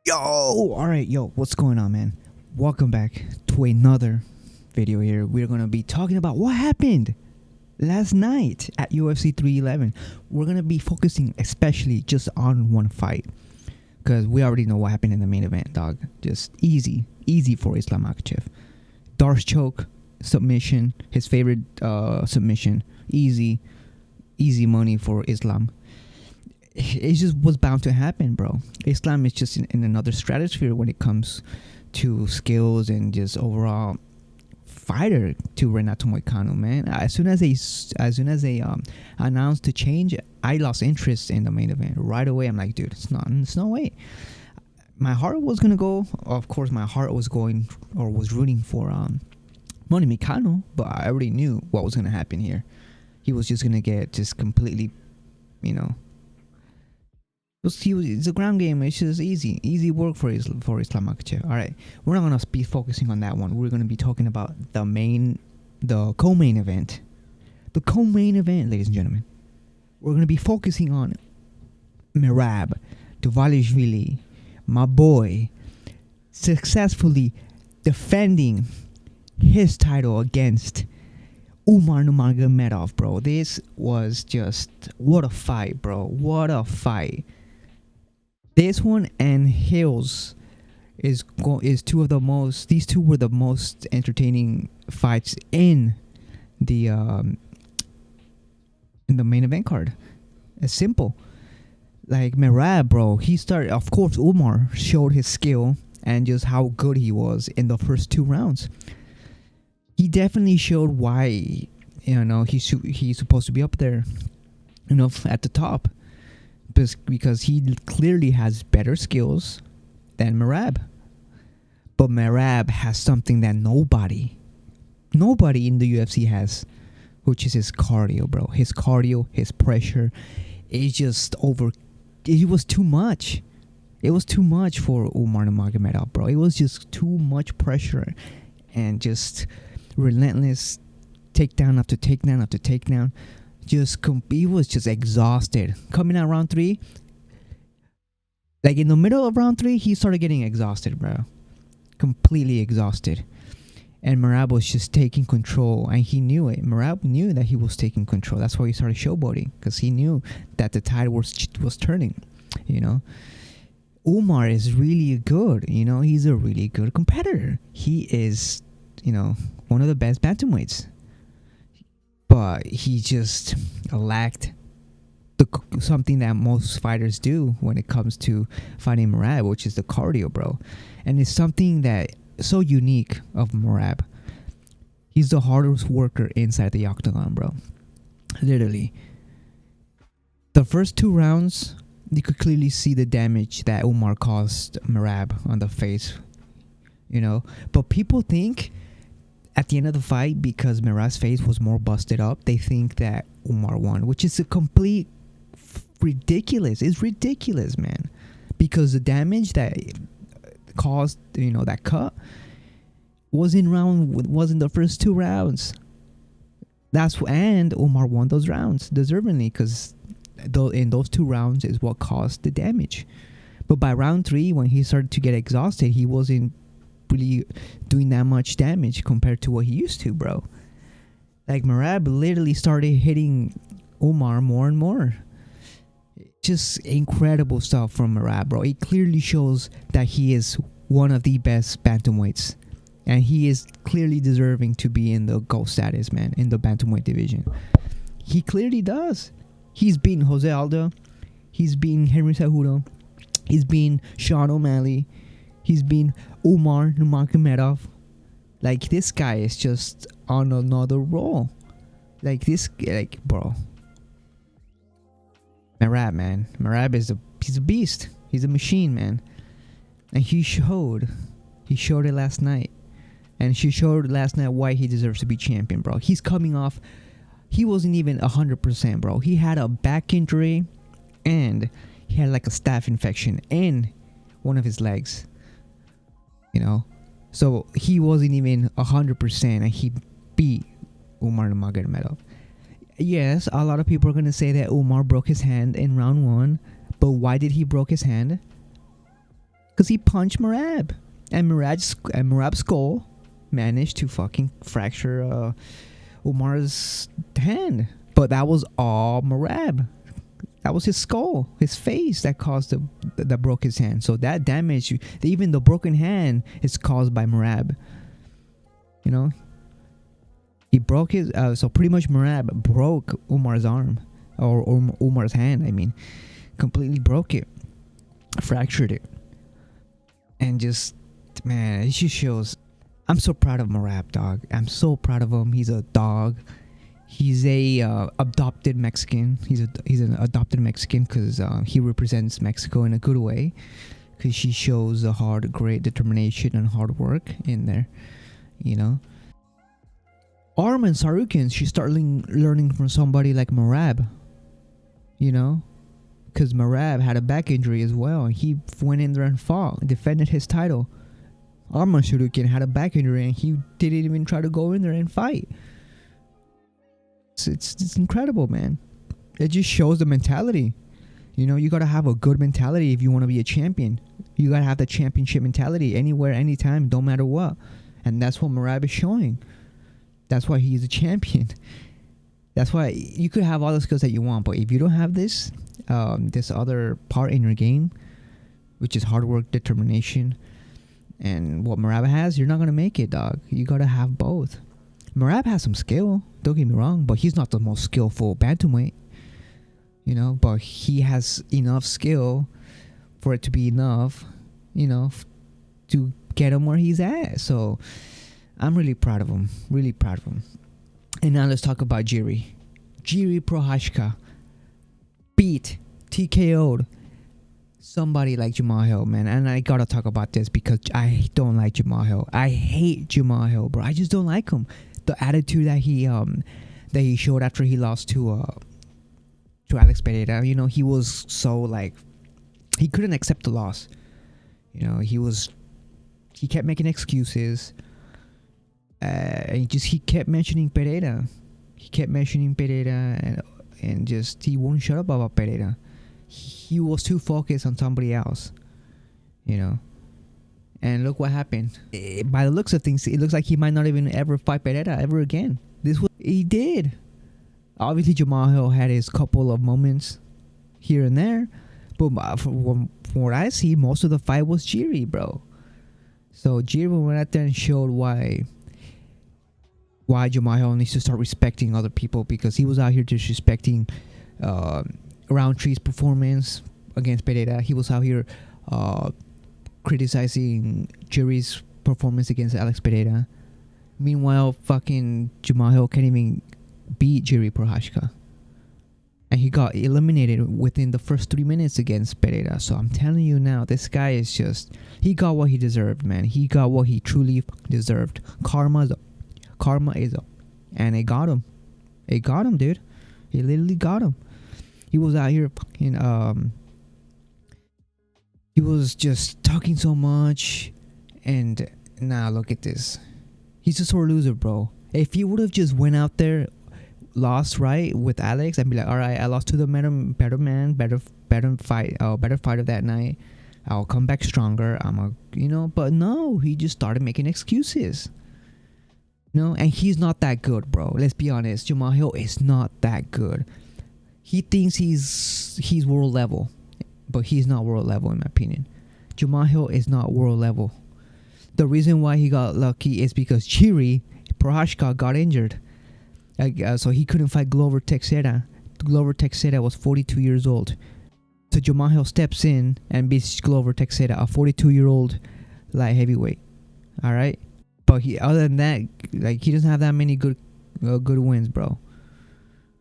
Yo, all right, yo, what's going on, man? Welcome back to another video here. We're gonna be talking about what happened last night at UFC 311. We're gonna be focusing especially just on one fight because we already know what happened in the main event, dog. Just easy for Islam Makhachev. Darce choke submission, his favorite submission. Easy money for Islam. It just was bound to happen, bro. Islam is just in another stratosphere when it comes to skills and just overall fighter to Renato Moicano, man. As soon as they announced the change, I lost interest in the main event right away. I'm like, dude, it's no way. My heart was gonna go. Of course, my heart was going or was rooting for Moni Moicano, but I already knew what was gonna happen here. He was just gonna get just completely, you know. It's a ground game. It's just easy work for Islam Makhachev. All right, we're not gonna be focusing on that one. We're gonna be talking about the co-main event, ladies and gentlemen. We're gonna be focusing on Merab Dvalishvili, my boy, successfully defending his title against Umar Nurmagomedov, bro. This was just what a fight, bro. What a fight. This one and Hills is two of the most. These two were the most entertaining fights in the main event card. It's simple. Like Merab, bro. He started. Of course, Umar showed his skill and just how good he was in the first two rounds. He definitely showed why he's supposed to be up there, at the top. Because he clearly has better skills than Merab. But Merab has something that nobody in the UFC has, which is his cardio, bro. His cardio, his pressure, is just it was too much. It was too much for Umar Nurmagomedov, bro. It was just too much pressure and just relentless takedown after takedown after takedown. He was just exhausted. Coming out round 3, like in the middle of round 3, he started getting exhausted, bro. Completely exhausted. And Merab was just taking control, and he knew it. Merab knew that he was taking control. That's why he started showboating, because he knew that the tide was turning, Umar is really good, He's a really good competitor. He is, one of the best bantamweights. But he just lacked something that most fighters do when it comes to fighting Merab, which is the cardio, bro. And it's something that is so unique of Merab. He's the hardest worker inside the octagon, bro. Literally. The first 2 rounds, you could clearly see the damage that Umar caused Merab on the face, But people think at the end of the fight, because Merab's face was more busted up, they think that Umar won, which is a complete ridiculous. It's ridiculous, man. Because the damage that caused, that cut was in the first 2 rounds. And Umar won those rounds deservingly, because in those 2 rounds is what caused the damage. But by round 3, when he started to get exhausted, he wasn't really doing that much damage compared to what he used to, bro. Like Merab literally started hitting Umar more and more. Just incredible stuff from Merab, bro. It clearly shows that he is one of the best bantamweights, and he is clearly deserving to be in the GOAT status, man, in the bantamweight division. He clearly does. He's beaten Jose Aldo, he's beaten Henry Cejudo, he's beaten Sean O'Malley, he's been Umar Nurmagomedov. Like, this guy is just on another roll. Bro. Merab, man. Merab he's a beast. He's a machine, man. And he showed it last night. And she showed last night why he deserves to be champion, bro. He's coming off, he wasn't even 100%, bro. He had a back injury, and he had like a staph infection in one of his legs. So he wasn't even 100%, and he beat Umar Nurmagomedov. Yes, a lot of people are going to say that Umar broke his hand in round 1, but why did he broke his hand? because he punched Merab, and Merab's skull managed to fucking fracture Umar's hand. But that was all Merab. That was his skull, his face that that broke his hand. So that damage, even the broken hand, is caused by Merab. You know, he broke his. So pretty much Merab broke Umar's arm, or Umar's hand. I mean, completely broke it, fractured it, and just, man, it just shows. I'm so proud of Merab, dog. I'm so proud of him. He's a dog. He's a adopted Mexican. He's an adopted Mexican because he represents Mexico in a good way. Because she shows a great determination and hard work in there, you know. Arm and Sarukian, she started learning from somebody like Merab, you know, because Merab had a back injury as well. He went in there and fought, defended his title. Arman Sarukian had a back injury and he didn't even try to go in there and fight. It's incredible, man. It just shows the mentality. You know, you gotta have a good mentality if you want to be a champion. You gotta have the championship mentality anywhere, anytime, don't matter what. And that's what Merab is showing. That's why he's a champion. That's why you could have all the skills that you want, but if you don't have this other part in your game, which is hard work, determination, and what Merab has, you're not gonna make it, dog. You gotta have both. Merab has some skill, don't get me wrong, but he's not the most skillful bantamweight, you know, but he has enough skill for it to be enough, you know, to get him where he's at. So I'm really proud of him, really proud of him. And now let's talk about Jiri. Jiri Prochazka beat, TKO'd somebody like Jamahal Hill, man. And I gotta talk about this because I don't like Jamahal Hill. I hate Jamahal Hill, bro. I just don't like him. The attitude that he showed after he lost to Alex Pereira, you know, he was so like, he couldn't accept the loss. You know, he kept making excuses. And he kept mentioning Pereira. He kept mentioning Pereira and just he wouldn't shut up about Pereira. He was too focused on somebody else, you know. And look what happened. By the looks of things, it looks like he might not even ever fight Pereira ever again. He did. Obviously, Jamahal Hill had his couple of moments here and there, but from what I see, most of the fight was Jiri, bro. So Jiri went out there and showed why Jamahal Hill needs to start respecting other people, because he was out here disrespecting Roundtree's performance against Pereira. He was out here criticizing Jiri's performance against Alex Pereira. Meanwhile, fucking Jamahal Hill can't even beat Jiri Prochazka. And he got eliminated within the first 3 minutes against Pereira. So I'm telling you now, this guy is just, he got what he deserved, man. He got what he truly deserved. Karma is up. And it got him. It got him, dude. It literally got him. He was out here fucking, he was just talking so much. And now look at this. He's a sore loser, bro. If he would have just went out there, lost right with Alex, and be like, all right, I lost to the better man, better fighter that night. I'll come back stronger. But no, he just started making excuses. And he's not that good, bro. Let's be honest. Jamahal Hill is not that good. He thinks he's world level, but he's not world level in my opinion. Jamahal Hill is not world level. The reason why he got lucky is because Jiri Prochazka got injured. So he couldn't fight Glover Teixeira. Glover Teixeira was 42 years old. So Jamahal Hill steps in and beats Glover Teixeira, a 42-year-old light heavyweight. All right, but other than that, like, he doesn't have that many good wins, bro.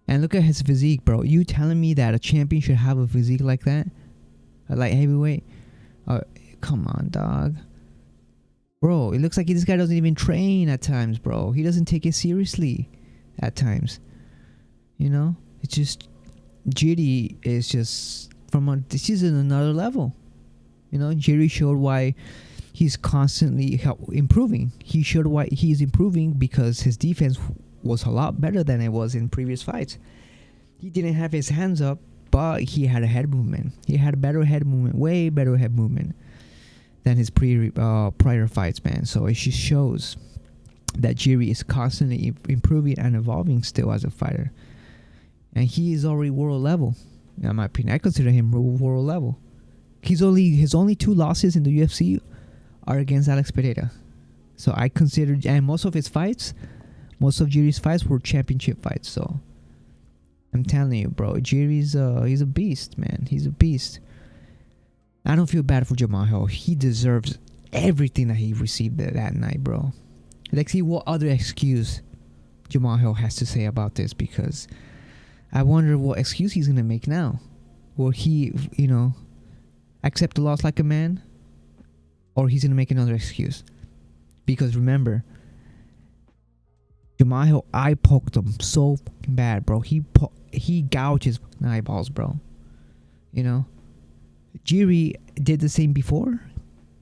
And look at his physique, bro. You telling me that a champion should have a physique like that, a light heavyweight? Come on, dog. Bro, it looks like this guy doesn't even train at times, bro. He doesn't take it seriously at times. It's just, Jiri is just this is another level. Jiri showed why he's constantly improving. He showed why he's improving because his defense was a lot better than it was in previous fights. He didn't have his hands up, but he had a head movement. He had a better head movement, way better head movement. than his prior fights, man. So it just shows that Jiri is constantly improving and evolving still as a fighter, and he is already world level. In my opinion, I consider him world level. His only 2 losses in the UFC are against Alex Pereira. So I consider, and most of Jiri's fights were championship fights. So I'm telling you, bro, Jiri's he's a beast, man. He's a beast. I don't feel bad for Jamal Hill. He deserves everything that he received that night, bro. Let's see what other excuse Jamal Hill has to say about this, because I wonder what excuse he's gonna make now. Will he, accept the loss like a man, or he's gonna make another excuse? Because remember, Jamal Hill eye poked him so fucking bad, bro. He gouged his eyeballs, bro. Jiri did the same before,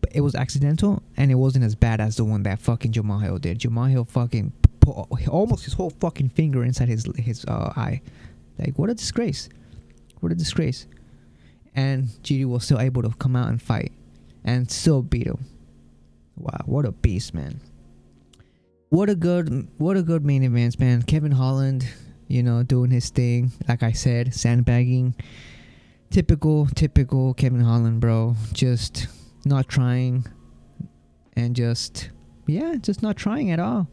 but it was accidental, and it wasn't as bad as the one that fucking Jamal Hill did. Jamal Hill fucking put almost his whole fucking finger inside his eye. Like, what a disgrace. What a disgrace. And Jiri was still able to come out and fight and still beat him. Wow, what a beast, man. What a good main event, man. Kevin Holland, doing his thing. Like I said, sandbagging. Typical Kevin Holland, bro. Just not trying, and just not trying at all.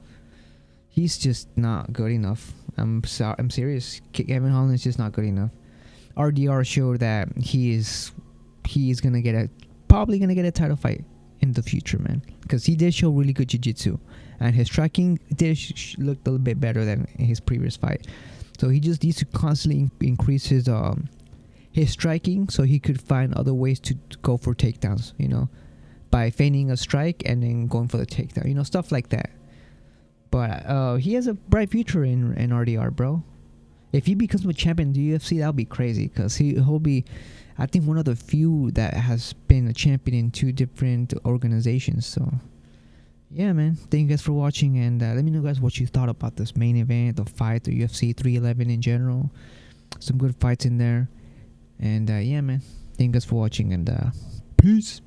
He's just not good enough. I'm serious. Kevin Holland is just not good enough. RDR showed that he's probably gonna get a title fight in the future, man, because he did show really good jiu-jitsu, and his striking did look a little bit better than his previous fight. So he just needs to constantly increase his striking, so he could find other ways to go for takedowns, by feigning a strike and then going for the takedown, stuff like that. But he has a bright future in RDR, bro. If he becomes a champion in the UFC, that'll be crazy, because he'll be, I think, one of the few that has been a champion in 2 different organizations. So yeah, man, thank you guys for watching, and let me know, guys, what you thought about this main event, the fight, the UFC 311 in general. Some good fights in there. And yeah, man, thank you guys for watching, and peace.